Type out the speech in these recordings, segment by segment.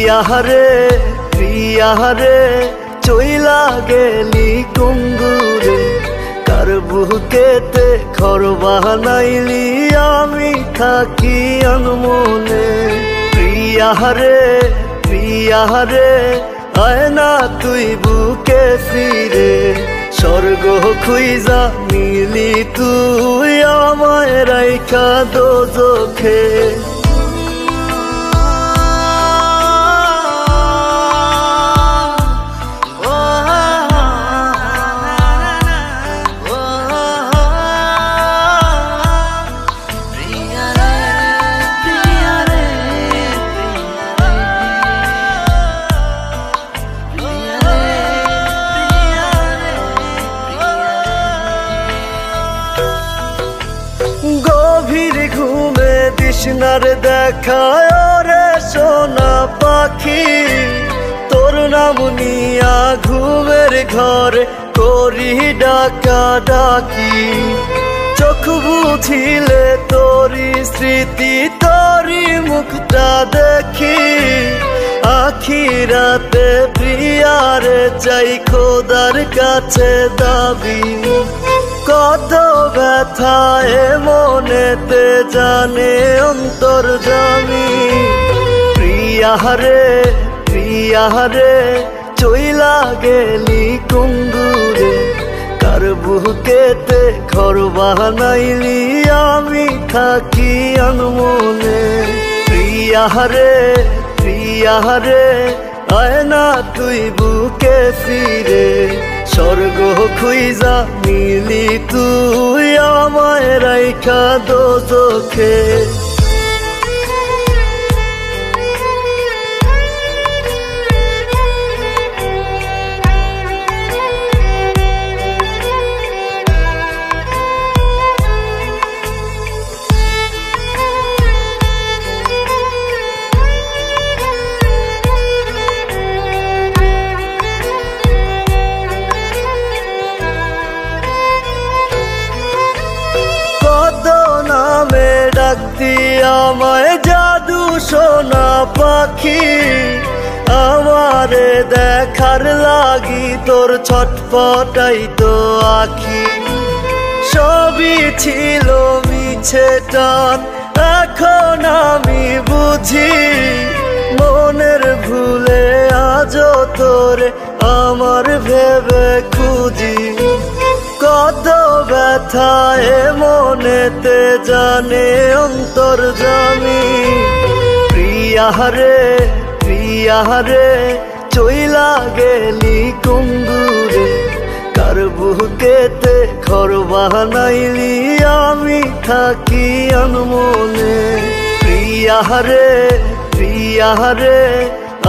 প্রিয়ারে প্রিয়ারে চইলা গেলি কুঙ্গুরে কার বুকেতে ঘর বানাইলি আমি থাকি আনমনে। প্রিয়ারে প্রিয়ারে আয় না তুই বুকে ফিরে স্বর্গ খুইজা মিলি তুই আমায় রাইখা দোজখে। গভীর ঘুমে তৃষ্ণার দেখায় রে সোনা পাখি তোর নাম নিয়া ঘুমের ঘরে করি ডাকা ডাকি। চোখ বুঝিলে তোরি স্মৃতি তোরি মুখটা দেখি আখি রাতে প্রিয়ারে চাই খোদার কাছে দাবি। কত ব্যথায় মনেতে জানে অন্তর্যামী। প্রিয়ারে প্রিয়ারে চইলা গেলি কুঙ্গুরে কার বুকেতে ঘর বানাইলি আমি থাকি আনমনে। প্রিয়ারে প্রিয়ারে আয় না তুই বুকে ফিরে স্বর্গ খুইজা মিলি তুই আমায় রাইখা দোজখে। ডাকতি আমায় জাদু সোনা পাখি আমারে দেখার লাগি তোর ছটফটাই তো আখি। সবই ছিল মিছে টান এখন আমি বুঝি মনের ভুলে আজও তোরে আমার ভেবে খুঁজি। কত ব্যথায় মনেতে জানে অন্তর্যামী। প্রিয়ারে প্রিয়ারে চইলা গেলি কুঙ্গুরে কার বুকেতে ঘর বানাইলি আমি থাকি আনমনে। প্রিয়ারে প্রিয়ারে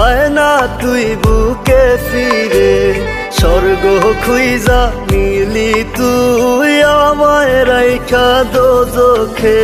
আয় না তুই বুকে ফিরে স্বর্গ খুইজা মিলি তুই আমায় রাইখা দোজখে।